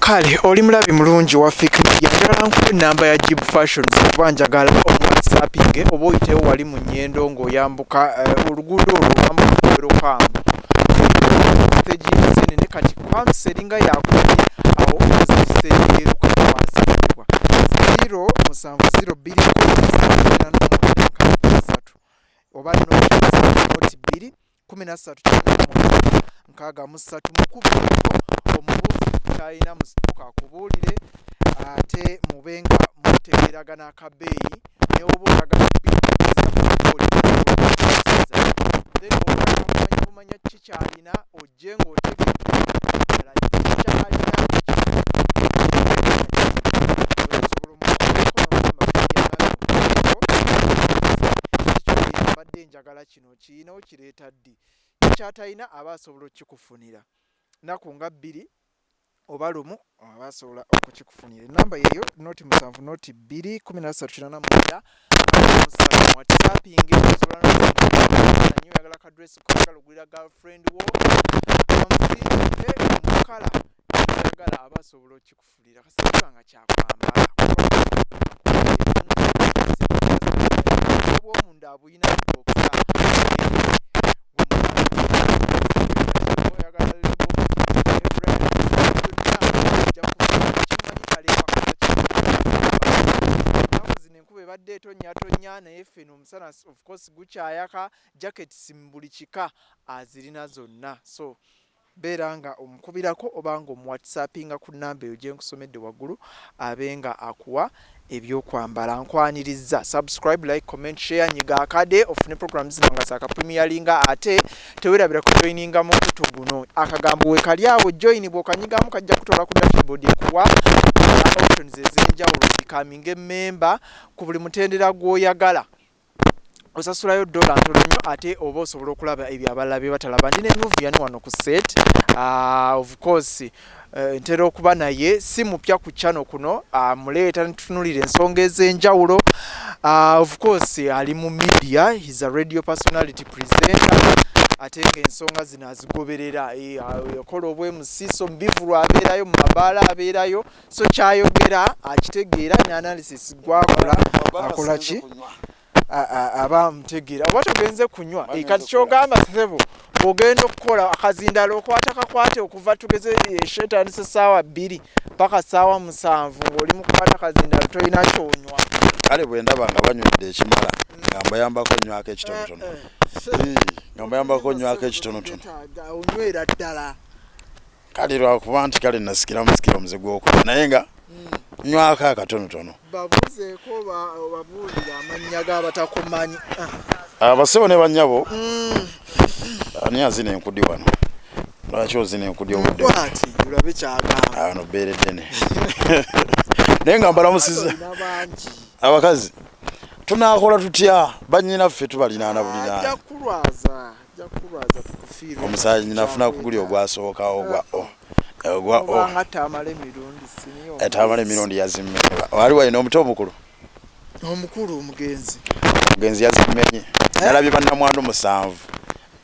Kale oli mulabi mulungi wa Fake Media njagala nkuwe namba ya Jib Fashions kuba njagala WhatsAppinge oba oyitewo wali mu nnyendo ng'oyambuka oluguudo olwo olwambuka welokaamu stage y'ensenene kati kwamsa eringa yakubye awo stage y'erukakwasibwa 07022 oba noti 2 13 nkaaga musatu mukubireko omubuuzi kyalina mu sitoka akubuulire ate mubenga mutegeragana akabeeyi ne oba oyagala bumanya kikyalina ojje ng'otegeera mbadde njagala kino kiina okireeta ddi ekyatalina aba asobola okikufunira naku nga 2 oba lumu aba asobola okukikufunira enamba yeyo noti 7 noti 2 13 WhatsApping osobola nanyo yagala ka dress kwagala ogulira girlfriend wo omukala yagala aba asobola okikufulira kasaba nga kyakwambala obwomunda abuyina oksa badde tonya naye ffe omusana of course gukyayaka jackets mu buli kika azirina zonna so beera nga omukubirako oba nga omuwhatsappinga ku namba eyo gye nkusomedde waggulu abenga akuwa ebyokwambala nkwaniriza subscribe like comment share nyiga akade ofune programs zino nga saka premieringa ate tewerabira kujoininga mu kutu guno akagambo we kali awo join bwokanyigamu kajja kutola ku dashboard ekuwa options ezenjawulo becoming a member ku buli mutendera gw'oyagala osasulayo dola ntono nnyo ate oba osobola okulaba ebyo abalala bye batalaba ndina movie yani wano ku set of course ntera okuba naye si mupya ku channel kuno muleeta ntunulira ensonga ez'enjawulo of course ali mu media he's a radio personality presenter ate ensonga zino azigoberera yakola obwemusiso mubivulu abeerayo mu mabaala abeerayo so kyayogera akitegeera ne analysis gwakola akola ki aba mtegeera oba togenze kunywa kati kyogamba sebo ogenda okukola akazindalo okwate okuva tugeze eshetanise saawa 2 paka saawa 7 ng'oli mu kukwata akazindalo tolina kyonywa kale bwe ndaba nga banywedde ekimala ngamba yambako nywako ekitonotono ngamba yambako nywako ekitonotono onywera ddala kale lwakuba nti kale nasikira omuze gw'okola naye nga nywako akatonotono babuzeeko babuulira amannya g'abatakumanyi abasebo ne bannyabo ani azina enkudi wano lwaki ozina enkudi obudde ulabe kyagamba ano bbeere ddene naye nga mbalamusiza abakazi tunaakola tutya bannyinaffe tubalinaana bulinaana omusaayi nafuna kuguli ogwasookawo ogwa tamala emirundi yazimme wali walina omuto omukulu omugenzi yazimmenye nalabye bannamwandu 7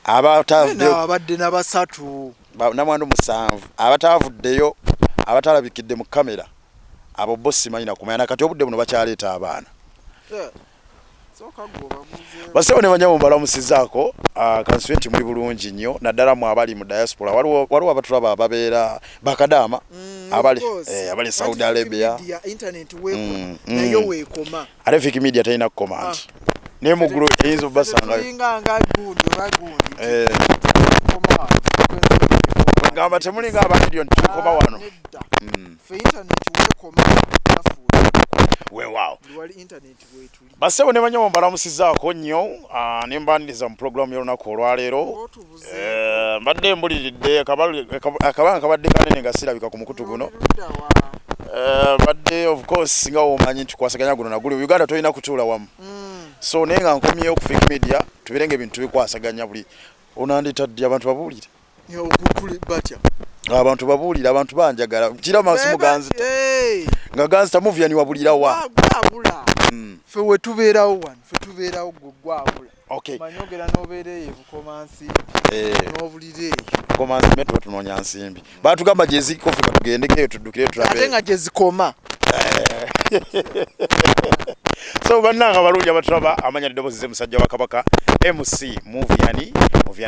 abadde na 3 namwandu 7 abatavuddeyo abatalabikidde mu kamera abo bosi manyina kumanya kati obudde buno bakyaleeta abaana basebo ne banyamo balamusizaako constituent muri bulungi nnyo naddala mu abali mu diaspora waliwo abatulaba ababeera bakadaama abali Saudi Arabia internet weekoma nayo weekoma ate Fake Media talina command ne mugulu eyinza obasangayo gamba temulinga abamiliyoni tukoma wano weewaawo basebo ne banyamo balamusizaako nnyo ne mbaniriza mu programu y'olunaku olwaleero mbadde mbuliridde akabanga kabadde kanene nga sirabika ku mukutu guno badde of course nga womanyi nti kwasaganya guno naguli Uganda tolina kutuula wamu so naye nga nkomyeyo ku Fake Media tubirenga ebintu bikwasaganya buli onanditadde abantu babuulire abantu babuulira abantu banjagala kira masimu ganzita nga ganzita movie yani wabulira wa Fe we tubeerawo wano, fe tubeerawo gwagula. Okay. Manyogera n'obeereyo bukomansi. N'obulire eyo. Bukomansi metu tunoonya nsimbi. Batugamba gye zikofika tugendekeyo tuddukire tulabe. Ate nga gye zikoma. So bannanga balungi abatulaba amanya ddoboozi z'emusajja wa Kabaka MC Muvyani MC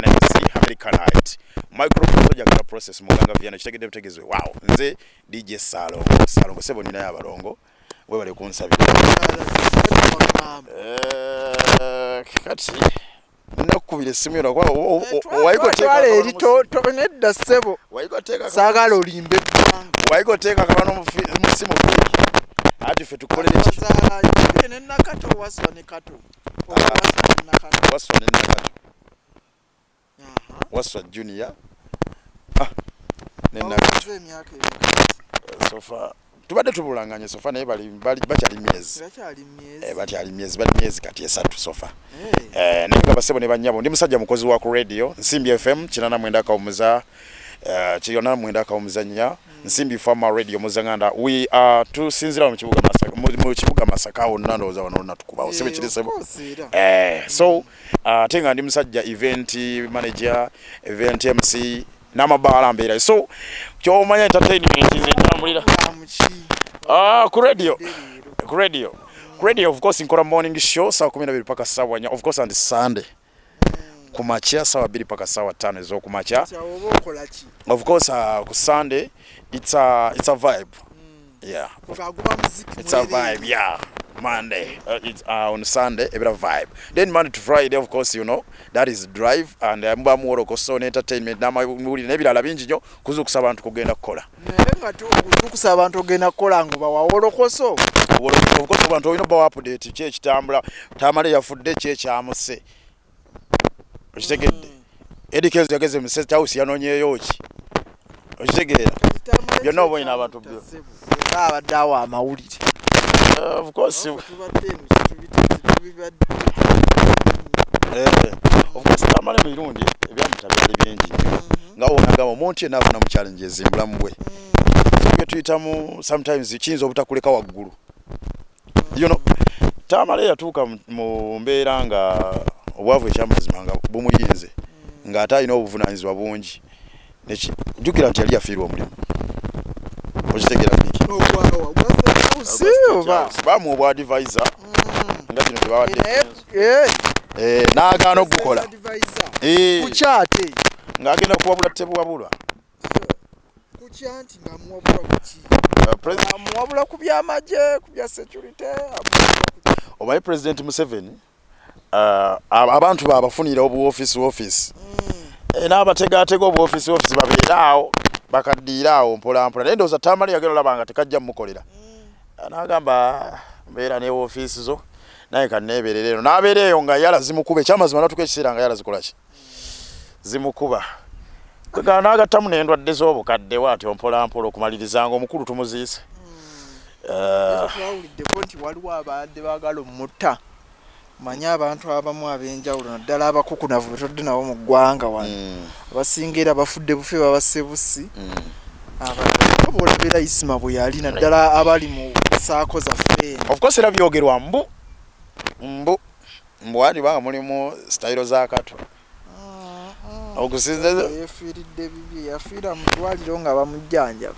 Americanite microphone ojagala process muganga Vyana kitegedde butegezwe wow nze DJ Salongo sebo nina yabalongo we bali kunsabira kati nakubire simu yona kwa waigoteka erito nedda sebo waigoteka sagala olimbe waigoteka kabano mu simu ati fe tukolere ki ne nakato waswa ne kato waswa junior ne nakato sofa tubadde tubulanganye sofa naye bali bakyali myezi kati esatu sofa nenga basebo ne banyabo ndi musajja mukozi wa ku radio Nsimbi FM 89.1 9.1 Nsimbi Farmer Radio Muzanganda we are tusinzira mu kibuga Masaka onandoza wanona tukuba osebe kirisebo so tenga ndi musajja event manager event MC namabala mbera so kyomanya entertainment nze ntambulira ku radio of course nkola morning show saa 12 paka saa 4 of course and Sunday kumacha saa 2 paka saa 5 ezo kumacha of course ku Sunday it's a vibe yeah it's a vibe yeah Monday it's on Sunday a bit of vibe then Monday to Friday of course you know that is drive and mba muworo ko so entertainment namuli nebirala bingi nyo kuzukusa abantu kugenda kukola nga tu kuzukusa abantu kugenda kukola ngo bawolo koso of course abantu olina bawa update kye kitambula tamale yafudde kye kyamuse okitegedde edikezo yageze mu set house yanonyeyo ki okitegedde byonna oboyina abantu byo abaddawo amawulire of course of course tamale mirundi ebyamutabire bingi nga wonaga omuntu enafuna mu challenges mbulamu bwe byo tuyitamu sometimes kinzo obutakuleka waggulu you know tamale yatuuka mu mbeera nga obwavu ekyamazima nga bumuyinze nga atayina obuvunanyizibwa bungi jukira nti yali yafiirwa omulimu okitegera biki bamu obwa advisor nga kino tebawadde n'agaana okugukola kukyate ng'agenda kuwabula tebuwabulwa kukyanti nga muwabula ku byamagye ku bya security obaye President Museveni abantu babafunira obu office n'abategaatega obu office babeeraawo bakaddiiraawo mpolampola naye ndowooza tamale yagenda olaba tekajja mmukolera n'agamba mbeera ne office zo naye kanneeberera eno n'abeera eyo nga yala zimukuba ekyamazima natuka ekiseera nga yala zikola ki zimukuba n'agattamu n'endwadde z'obukadde bw'atyo mpolampola okumalirizanga omukulu tumuziise twawuliddeko nti waliwo abadde baagala omutta manye abantu abamu ab'enjawulo naddala abakukunavu betodde nabo mu ggwanga wano abasingira bafudde bufe babasebusi abolabera isima bwe yali naddala abali mu saako zaffe of course era byogerwa mbu wali banga mulimu style za kato okusinza yefiiridde bibi yafiira mu ddwaliro nga bamujjanjaba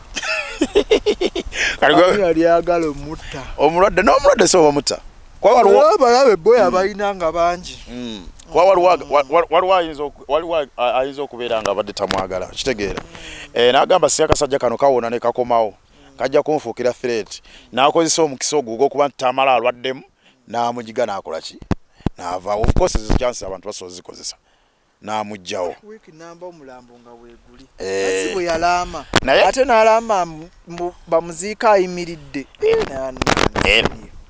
yali agala omutta omulwadde n'omulwadde so bamutta abalabe boy abalina nga bangi waliwo ayinza okubeera nga abadde tamwagala kitegeera n'agamba si akasajja kano kawona ne kakomawo kajja kunfuukira threat n'akozesa omukisa ogwo ogw'okuba nti tamala alwaddemu n'amugiga n'akola ki n'avaawo of course ezo chances abantu basobola zikozesa n'amugjawo omulambo nga weeguli si bwe yalaama ate n'alamba bamuziika ayimiridde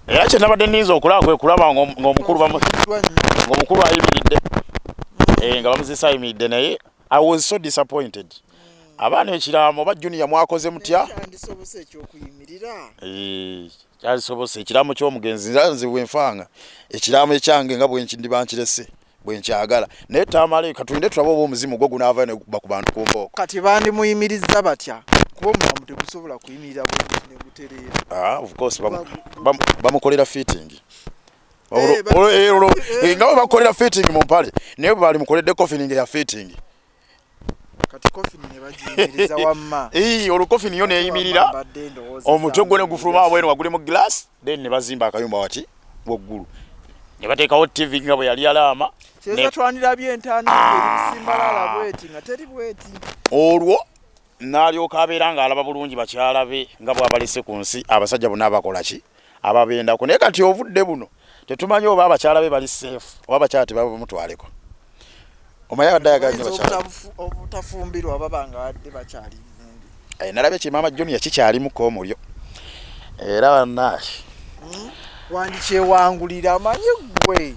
era kye nabadde nninza okulaba kwe kulaba ng'omukulu ayimiridde nga bamuziisa ayimiridde naye I was so disappointed abaana ekiraamo ba junior mwakoze mutya kyalisobose ekiraamo ky'omugenzi nze bwenfanga ekiraamo ekyange nga bwenkindiba nkirese bwenkyagala naye tamale katulinde tulaba oba omuzimu gwo gunaavayo ne gukuba ku bantu ku mbooko kati bandimuyimirizza batya kuba omulambo tegusobola kuyimirira bwe ne gutereera. Of course bamukolera fitting. Nga bwe bakolera fitting mu mpale naye bali mukoledde coffin ya fitting. Kati coffin ne bagiyimiriza wamma. Coffin yo neyimirira omutwe gwo ne gufuluma bwene wagule mu glass then ne bazimba akayumba wati waggulu. Ne bateekawo TV nga bwe yali alama. Kyeza twanira byentandikira ebisimbalala bweti nga teri bweti. Olwo n'alyoka abeera ng'alaba bulungi bakyala be nga bw'abalese ku nsi abasajja bonna abakola ki ababendako. Naye kati obudde buno tetumanyi oba abakyala be bali safe oba abakyala tebaba bamutwaleko. Omanyi abadde ayagala nnyo bakyala obutafumbirwa babanga badde bakyali nnungi. Nalabye Kimama Junior kikyalimuko omulyo era bannaashi wandikyewangulira manyi gwe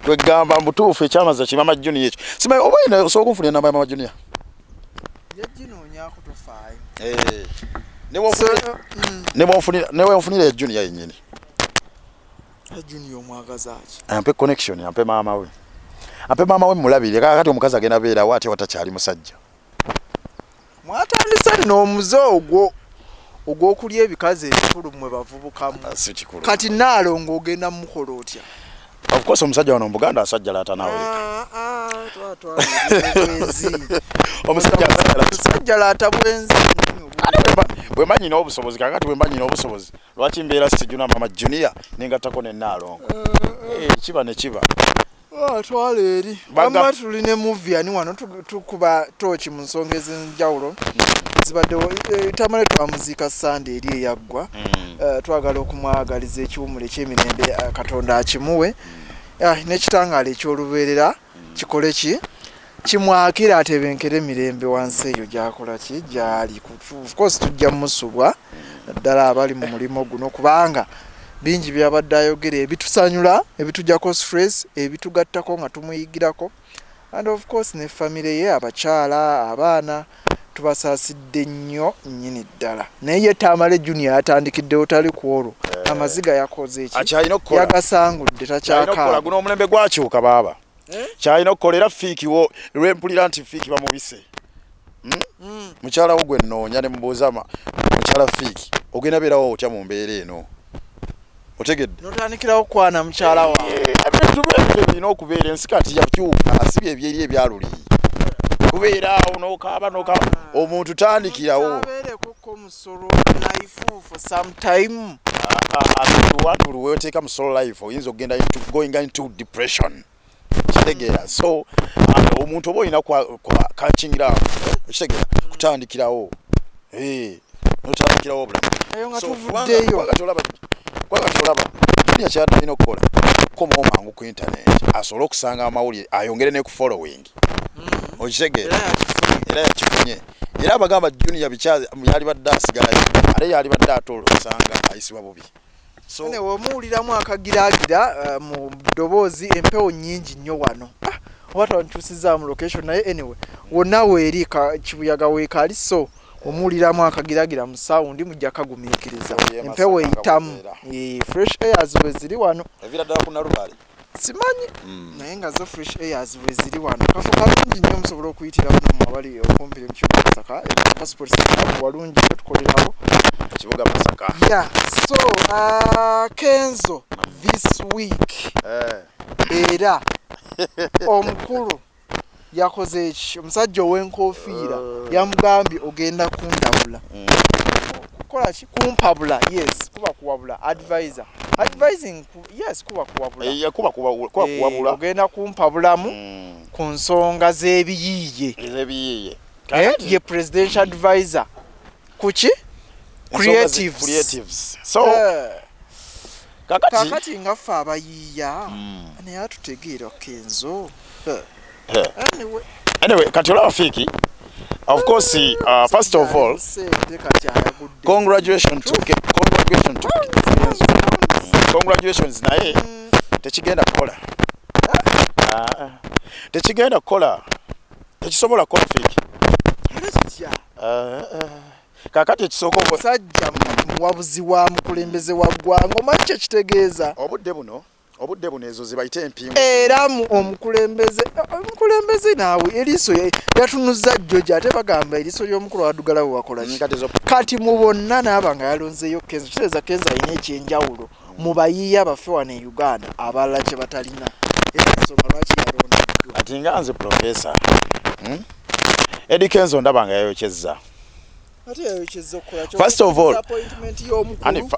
twegamba mbutuufu ekyamaza Kimama Junior ekyo simanyi oba ina osobola okunfunira namba ya Mama Junior yaginoonyako tofaayo newenfunira ya Junior yennyini Junior omwagaza ki ampe connection ampe maama we mulabire kakati omukazi agenda beerawo ate watakyali musajja mwatandisa n'omuze ogw'okulya ebikazi ebikulu mmwe bavubukamu kati naalongo ogenda mukola otya. Of course omusajja wano mu Buganda asajja laata nawe omusajja laata bwenzi bwemanyi n'obusobozi kakati bwemanyi n'obusobozi lwaki mbeera sijuna Mama Junior nengattako ne Naalongo kiba ne kiba twala eri amma tuline movie ani wano tukuba tooki mu nsonga ez'enjawulo zibaddewo tamale twamuziika Sunday eri eyaggwa twagala okumwagaliza ekiwumule ky'emirembe Katonda akimuwe n'ekitangaala eky'olubeerera kikole ki kimwakira atebenkere emirembe wansi eyo gyakola ki gyali of course tujja mumusubwa naddala abali mu mulimo guno kubanga bingi byabadde ayogera ebitusanyula ebitujjako stress ebitugattako nga tumuyigirako and of course ne family ye abakyala abaana tubasaasidde nnyo nnyini ddala naye ye Tamale Junior yatandikiddewo tali ku olwo amaziga yakoze eki yagasangudde takyakaala guno omulembe gwakyuka baaba kyalina okukolera fiikiwo lwempulira nti fiiki bamubise mukyala wo gwe nnoonya ne mubuuza mukyala fiiki ogenda beerawo otya mu mbeera eno otegedde notandikirawo kwana mukyala wa ebintu birina okubeera ensi kati yakyuka si byeri ebyaluli kubeera awo n'okaaba omuntu tandikirawo abantu lweoteeka mu solo life oyinza okugenda going into depression kitegeera so omuntu oba olina kakingira okitegeera kutandikirawo notandikirawo obulamu kwakatolaba Junior kyadalina okukola komawo mangu ku internet asobole okusanga amawulire ayongere ne ku following okitegeera era yakifunye era abagamba Junior yali badde asigala ate yali badde osanga ayisibwa bubi so ne womuwuliramu akagiraagira mu ddoboozi empewo nnyingi nnyo wano oba twankyusizza mu location naye anyway wonna weeri kibuyaga weekaali so omuwuliramu akagiragira mu sound mujja kagumiikiriza empewo eyitamu fresh airs bwe ziri wano eviraddala ku Nalubaale simanyi naye nga zo fresh airs bwe ziri wano kafo kalungi nnyo musobola okuyitira buno abali okumpire mu kibuga Masaka passport center walungi tukolerawo kibuga Masaka so Kenzo this week era omukulu yakoze eki omusajja ow'enkofiira yamugambye ogenda kundabula kukola ki kumpabula yes kuba kuwabula advising yes kuba kuwabula ogenda kumpabulamu ku nsonga z'ebiyiiye ye presidential advisor kuki creatives so kakati ngaffe abayiiya naye atutegeera Kenzo anyway kati olaba fiiki of course first of all congratulations naye tekigenda kukola tekisobola kukola fiiki kakati ekisooka omusajja muwabuzi wa mukulembeze wa ggwanga omanyi kyekitegeeza obudde buno obudde buno ezo zibayite empingu era omukulembeze naawe eriiso yatunuzza jjoja ate bagamba eriiso ly'omukulu waddugala we wakola kati mu bonna naaba nga yalonzeeyo Kenzo kitegeeza Kenzo alina ekyenjawulo mu bayiiya baffe wano e Uganda abalala kye batalina ensonga lwaki yalondeddwa ati nga nze profesa Eddie Kenzo ndaba nga yayokyezza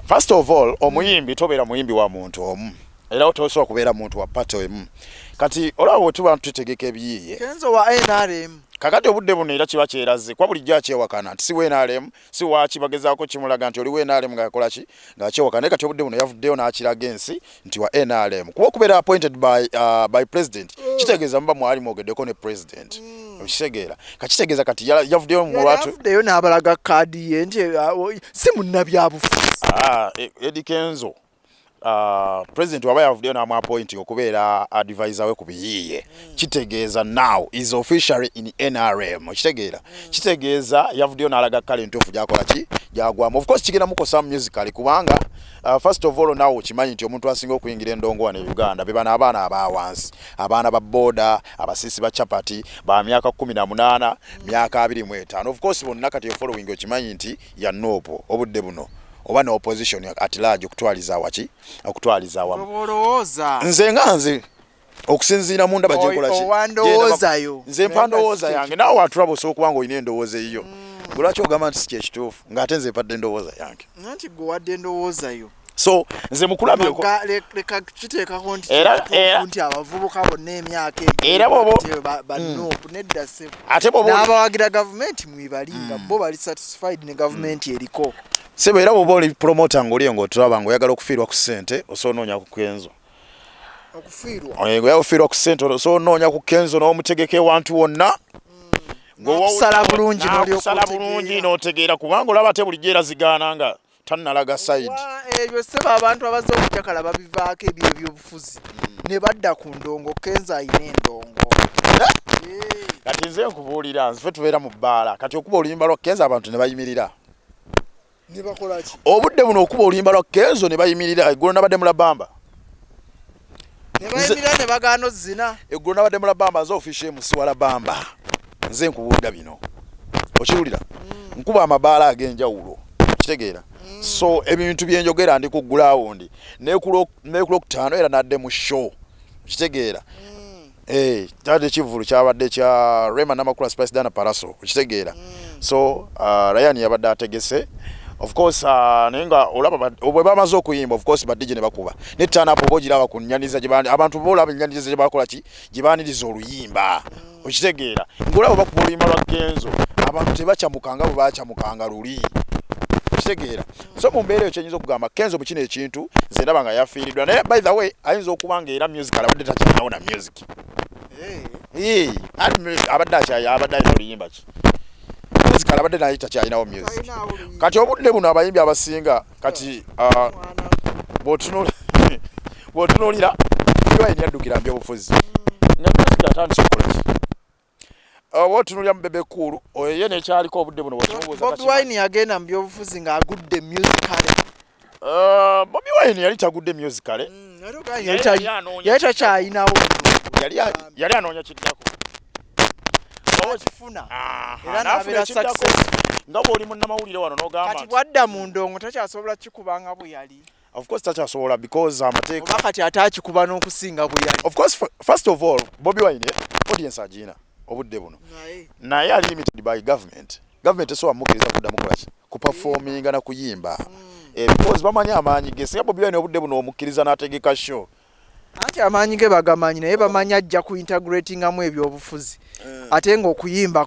first of all omuyimbi tobeera muyimbi wa muntu omu era otosobola kubeera muntu wa pato emu kati olaba bwetuba tutegeka ebiyiiye Kenzo wa NRM kakati obudde buno era kiba kyeraze kwa bulijjo akyewakana nti si NRM si waki bagezaako kimulaga nti oli NRM nga yakola ki ng'akyewakana naye kati obudde buno yavuddeyo n'akiraga ensi nti wa NRM kuba okubeera appointed by president kitegeeza muba mwali mwogeddeko ne president okitegeera kakitegeeza kati yavuddeyo mu lwatu yavuddeyo n'abalaga kaadi ye nti si munnabyabufuzi Eddie Kenzo president waba yavuddeyo n'amuappointing okubeera advisor we ku biyiiye kitegeeza now is officially in NRM kitegeeza yavuddeyo n'alaga kale entuufu gyakola ki gyagwamu of course kigenda mukosa musical kubanga first of all nawe okimanyi nti omuntu asinga okuyingira endongo wano e Uganda be bano abaana abawansi abaana ba boda abasiisi ba chapati ba myaka 18 myaka 25 of course bonna kati following okimanyi nti ya nopo obudde buno oba no opposition at large okutwaliza waki okutwaliza wamu nze okusinziira munda bajekola ki nze mpandowooza yange nawe watulaba osobola okuba nga olina endowooza eyiyo lwaki ogamba nti si kyekituufu ng'ate nze mpadde endowooza yange nanti gwe wadde endowooza yo so nze mukulabyeko leka kiteekako nti abavubuka bonna emyaka era nedda ssebo ate n'abawagira gavumenti mwibalinga bo bali satisfied ne gavumenti eriko sebo era bwoba oli promota ng'oliyo ng'otulaba ng'oyagala okufiirwa ku ssente osoonoonya ku Kenzo okufiirwa ku ssente osoonoonya ku Kenzo n'omutegeka ewantu wonna kusala bulungi n'otegeera kubanga olaba ate bulijjo era zigaana nga tannalaga side ebyo seba abantu abazze okujakala babivaako ebyo ebyobufuzi ne badda ku ndongo Kenzo ayina endongo kati nze nkubuulira nze ffe tubeera mu bbaala kati okuba oluyimba lwa Kenzo abantu ne bayimirira obudde buno okuba oluyimba lwa Kenzo ne bayimirira eggulo nabadde mulabamba ne bagaana ozzina eggulo nabadde mulabamba nze ofishe musiwala bamba nze nkubuulira bino okiwulira nkuba amabaala ag'enjawulo kitegeera so ebintu byenjogera ndi ku ground neekulo kutaano era nadde mu show kitegeera tade kivulu kyabadde kya Rema Namakula Spice Dana Paraso kitegeera so Ryan yabadde ategese of course nenga olaba obwe bamaze okuyimba of course badije ne bakuba ne tana apo bogiraba kunnyaniza gibandi abantu bolaba nnyaniza gibakola ki gibaniriza oluyimba okitegeera ngolaba bakuba oluyimba lwa Kenzo abantu tebacamukanga bo bacamukanga luli okitegeera so mu mbeera ekyenyiza okugamba Kenzo mu kino ekintu nze ndaba nga yafiiridwa naye by the way ayinza okuba nga era musical abadde takyalinawo na music abadde ayina oluyimba ki musical abadde naye takyalinawo music kati obudde buno abayimbi abasinga kati bw'otunuulira Wine yaddukira mbyobufuzi nga music atandise okukola ki bw'otunuulira mu Bebe Cool oyo ye nekyaliko obudde buno Bobi Wine yagenda mu byobufuzi ng'agudde musical Bobi Wine yali tagudde musical yali takyalinawo yali anoonya kiddako kifuna era n'abeera success nga bw'oli munnamawulire wano n'ogamba kati bwadda mu ndongo takyasobola kikubanga bwe yali of course takyasobola because amateeka oba kati ate akikuba n'okusinga bwe yali of course first of all Bobi Wine audience agina obudde buno naye ali limited by government esobola mukkiriza kuddamu kola ki kuperforminga na kuyimba because bamanyi amaanyi ge singa Bobi Wine obudde buno omukkiriza n'ategeka show anti amaanyi ge bagamanyi naye bamanyi ajja ku integratingamu ebyobufuzi ate ng'okuyimba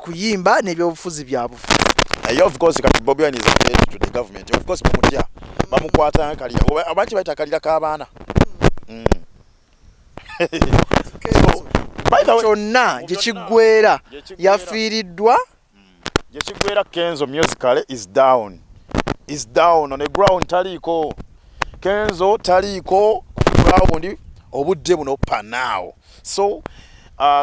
n'ebyobufuzi byabufuzi of course kati Bobi Wine is a to the government of course bamutya bamukwata kalira abanti bayita kalira k'abaana kyonna gye kiggwera yafiiriddwa gye kiggwera Kenzo musical is down on the ground taliiko Kenzo taliiko ground obudde buno panaawo so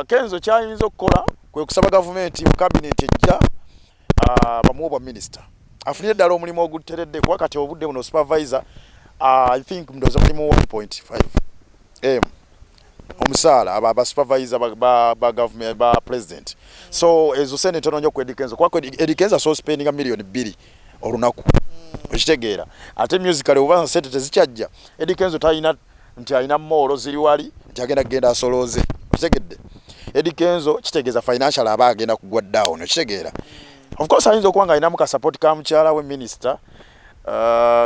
Kenzo kyayinza okukola kwe kusaba gavumenti mu cabinet ejja bamuwa bwa minister afunire ddala omulimu oguteredde kuba kati obudde buno supervisor I think ndoza mulimu 1.5 omusaala aba supervisor ba government ba president. So ezo sente tono nnyo ku Eddie Kenzo. Kwa Eddie Kenzo so spending a million 2 olunaku. Okitegeera. Ate musical oba sente tezikyajja. Eddie Kenzo talina nti alina molo ziri wali nti agenda asoloze. Okitegedde. Eddie Kenzo kitegeeza financial aba agenda kugwa down. Okitegeera. Of course ayinza okuba nga alinamu ka support ka mukyala we minister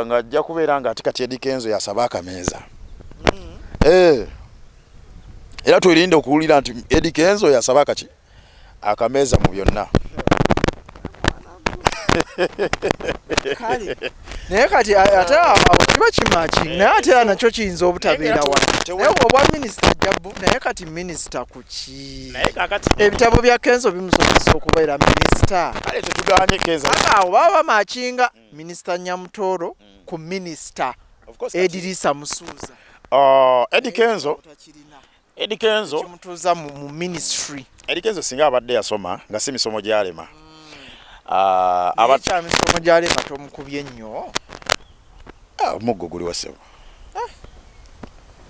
nga ajja kubeera nga ati kati Eddie Kenzo yasaba akameza. Era tulinde okuwulira nti Eddie Kenzo yasaba akaki akameza mu byonna. Kale naye kati ate awo kiba kimachi naye ate nakyo kiyinza obutabeera wano naye obwa minisita Jabu naye kati minisita kuki ebitabo bya Kenzo bimusomesa okubeera minisita. Kale tetuganye Kenzo awo baba machinga minisita Nyamutoro ku minisita Edirisa Musuuza. Eddie Kenzo kimutuuza mu ministry. Eddie Kenzo singa abadde yasoma nga si misomo gyalema. Abacha misomo gyalema tomukubye nnyo. Muggo guli wasebo.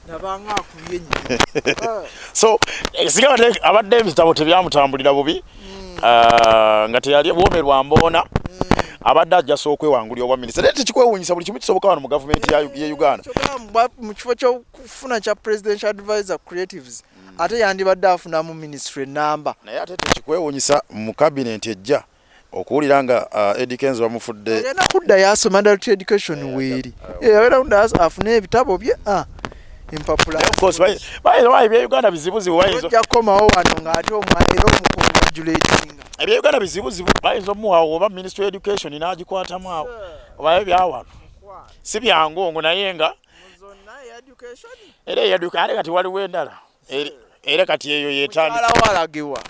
Nabanga akubye nnyo. So singa abadde ebitabo tebyamutambulira bubi nga teyali bwomerwa mbona abadde ajja okwewangulira obwa minisita. Lete kikwewunyisa buli kimu kisoboka wano mu government ya Uganda. Mu kifo ky'okufuna kya presidential advisor creatives ate yandibadde afuna mu ministry namba. Naye ate tekikwewunyisa mu cabinet ejja okuwulira nga Eddie Kenzo bamufudde. Agenda kudda yasoma adult education weeri. Yabera kudda afuna ebitabo bye empapula. Of course bye bya Uganda bizibuzibu bayizo. Ojja komawo wano ng'ate omwairo omukongratulating. Ebya Uganda bizibuzibu bayizo muwawo oba Ministry of Education n'agikwatamu awo. Oba byawano. Si byangu naye nga era education kati waliwo endala. Era kati eyo yetandi. Alagiwa.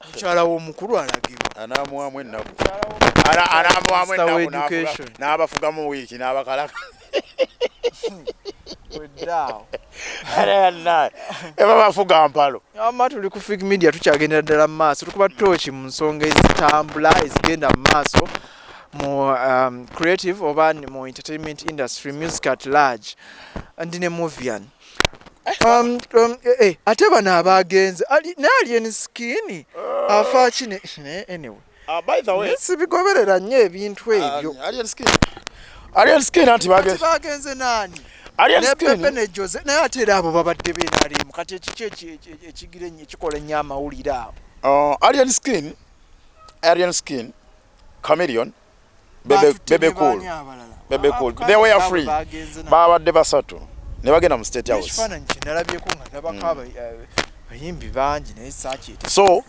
Mukyala w'omukulu alagibwa. Anaamuwamu ennaku. Anaamuwamu ennaku n'abafugamu wiiki n'abakalaka. Weddaawo. Eba bafuga mpalo. Amma tuli ku Fig Media tukyagendera ddala mu maaso tukuba tooki mu nsonga ezitambula ezigenda mu maaso mu creative oba mu entertainment industry, music at large and ne Movian. Ate bano abagenze Alien Skin afa kine anyway. By the way, sibigoberera nnyo ebintu ebyo. Alien Skin anti bagenze nani? Alien Skin ne Jose naye ate abo babadde benalimu kati ekigire nnyo ekikola nnyo amawulire awo. Alien Skin, Chameleon, Bebe Cool. They were free. Babadde basatu. Ne bagenda mu State House. Ekifaananyi kye nalabyeko nga ndabako abayimbi bangi naye saaki. So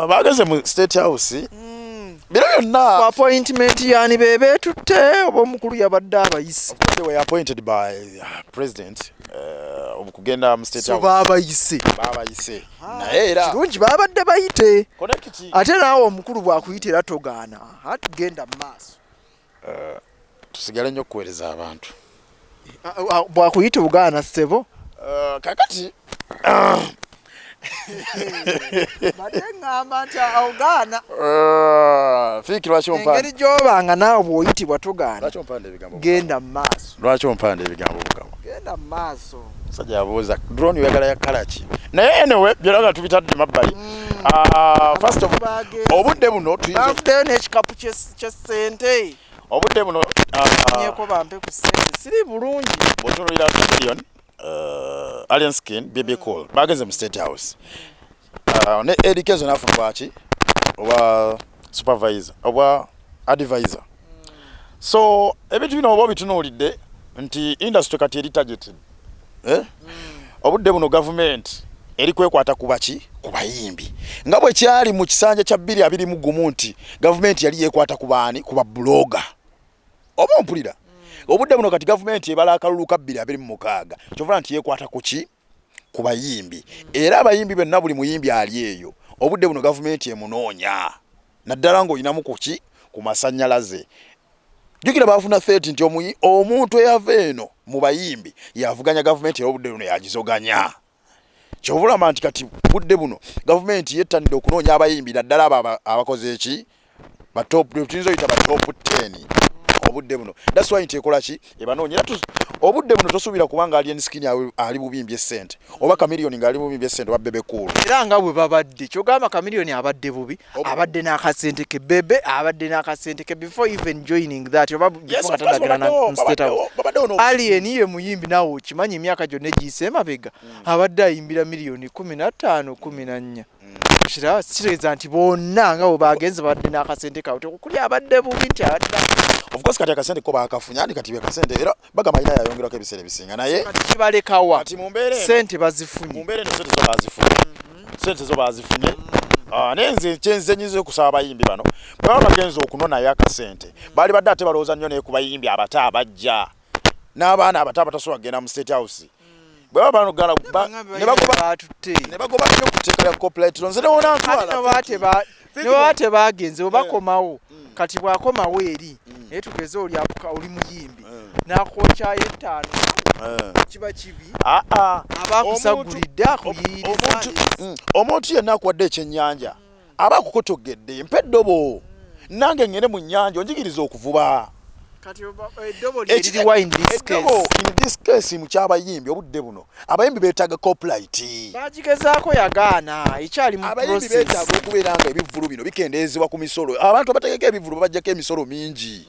bageze mu State House. Bino byonna appointment yani bebeetutte oba omukulu yabadde abayise. They were appointed by President okugenda mu State House. Babayise. Naye era kirungi babadde bayite. Connect. Ate naawe omukulu bw'akuyita era togaana. Genda mu maaso. Tusigale nnyo okuweereza abantu. Bwakuyita Uganda ssebo kakati bade ngamba nti Uganda Fiki lwaki ompande engeri gy'obanga naawe bw'oyitibwa togaana lwaki ompande ebigambo genda mu maaso lwaki ompande ebigambo bukabo genda mu maaso musajja yabuuza drone yagala ya kalaki naye anyway byonna tubitadde mabbali first of obudde buno tuyinza n'ekikapu ky'essente obudde buno nyeko bampe ku ssente siri bulungi bw'otunuulira Chameleon Alien Skin Bebe Cool bagenze mu State House ne Eddie Kenzo n'afunibwa ki oba supervisor oba advisor so ebintu bino oba bitunuulidde nti industry kati eri targeted obudde buno government eri kwekwata kubaki ku bayimbi nga bwe kyali mu kisanja kya 2021 nti government yali yekwata ku baani ku babloga oba mpulira obudde buno kati government ebala akalulu ka 2026 kyovula nti yekwata ku ki ku bayimbi era abayimbi bonna buli muyimbi ali eyo obudde buno government emunoonya naddala ng'olinamu ku ki ku masannyalaze jukira bafuna 30 nti omuntu eyava eno mu bayimbi yavuganya government era obudde buno yagizoganya kyovulama nti kati budde buno government yettanidde okunoonya abayimbi naddala abakoze eki tuyinza oyita ba top 10 obudde buno that's why nti ekola ki ebanoonyera obudde buno tosuubira kubanga alien skin ali bubimbye sente oba Chameleone nga ali bubimbye sente oba Bebe Cool era nga bwe babadde kyogamba Chameleone abadde bubi abadde n'akasente ke Bebe abadde n'akasente ke before even joining that oba before atadagala na State House alien ye muyimbi nawe okimanyi emyaka gyonna egiyise emabega abadde ayimbira miliyoni 15 14 kira sireza nti bonna nga bwe bagenze badde n'akasente kawe tekukuli abadde bubi nti abadde of course kati akasente ko bakafunya ndi kati akasente era bagamba ina yayongerako ebiseera bisinga naye kati kibalekawa kati mumbere sente bazifunye mumbere no sente zo bazifunye sente zo bazifunye nenze chenze nyizo kusaba abayimbi bano baba bagenzo okunona yakasente bali badde ate balooza nnyo ne kubayimbi abata abajja n'abaana abata abatasowa genda mu State House baba bano gala ne bagoba nnyo kuteekera copyright nze ne wona ntwala ne bate bagenze obakomawo kati bwakomawo eri naye tugeze oli muyimbi n'akokyayo 5 kiba kibi abakusagulidde akuyiriza omuntu yenna akwadde ekyennyanja aba akukotogedde mpa eddobo nange ngende mu nnyanja onjigiriza okuvuba kati eddobo lyeriwa in this case mu kyabayimbi obudde buno abayimbi beetaaga copyright bagigezaako yagaana ekyali mu abayimbi beetaaga okubeera nga ebivvulu bino bikendeezebwa ku misolo abantu abategeka ebivvulu babajjako emisolo mingi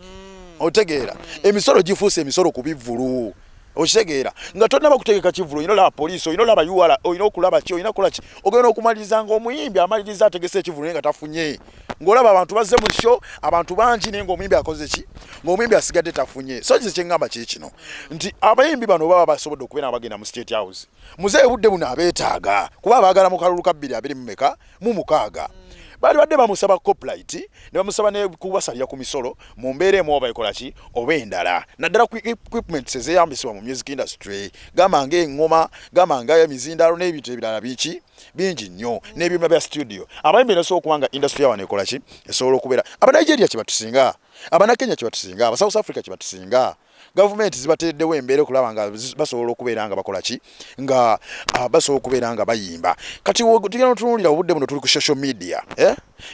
otegeera emisolo gifuuse emisolo ku bivvulu okitegeera nga tonna bakutegeka kivvulu oyina olaba poliisi oyina olaba yuwala oyina okulaba ki oyina okola ki ogenda okumaliriza nga omuyimbi amaliriza ategese ekivvulu naye nga tafunye ng'olaba abantu bazze mu show abantu bangi naye ng'omuyimbi akoze ki ng'omuyimbi asigadde tafunye so kize kyeŋŋamba kiri kino nti abayimbi bano baba basobodde okubeera nga bagenda mu State House muzeeyi budde buno abeetaaga kuba baagala mu kalulu ka 2026 bali badde bamusaba copyright ne bamusaba ne kubasalira ku misolo mu mbeera emu oba ekola ki oba endala naddala ku equipment ezeyambisibwa mu music industry gamba ng'eŋŋoma gamba nga emizindalo n'ebintu ebirala bingi nnyo n'ebyuma bya studio abayimbi nasobola okuba nga industry yawana ekola ki esobola okubeera abanigeria kye batusinga abanakenya kye batusinga aba South Africa kye batusinga gavumenti zibatereddewo embeera okulaba nga basobola okubeera nga bakola ki nga basobola okubeera nga bayimba kati tugenda tunuulira obudde buno tuli ku social media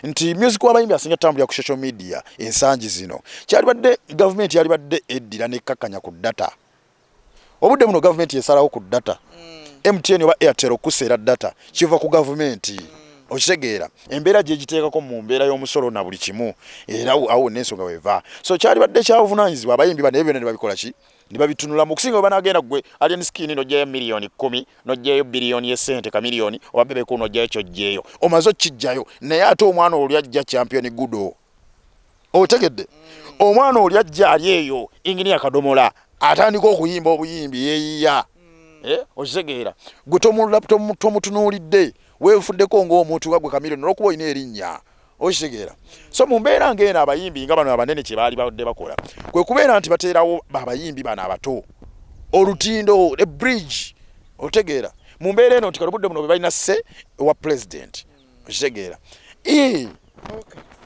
nti music w'abayimbi asinga tambulira ku social media ensangi zino kyalibadde gavumenti yalibadde eddira nekkakkanya ku data obudde buno gavumenti yesalawo ku data MTN oba Airtel okuseera data kiva ku gavumenti okitegeera embeera gye giteekako mu mbeera y'omusolo na buli kimu era awo n'ensonga weva so kyalibadde kyabuvunaanyizibwa abayimbi bano byonna ne babikola ki ne babitunula mu kusinga bwe banagenda gwe alien skin n'oggyayo miliyoni 10 n'oggyayo biliyoni y'essente Chameleone oba Bebe Cool n'oggyayo ky'oggyeyo omaze okkijjayo naye ate omwana oli ajja champion gudo otegedde omwana oli ajja ali eyo inginiya Kadomola atandika okuyimba obuyimbi yeeyiya okitegeera gwe tomutunuulidde weefuddeko ng'omuntu nga gwe Chameleone n'olwokuba olina erinnya okitegeera so mu mbeera ng'eno abayimbi nga bano abanene kye baali badde bakola kwe kubeera nti bateerawo abayimbi bano abato olutindo ebridge otegeera mu mbeera eno nti kalubudde buno bwe balina sse wa president okitegeera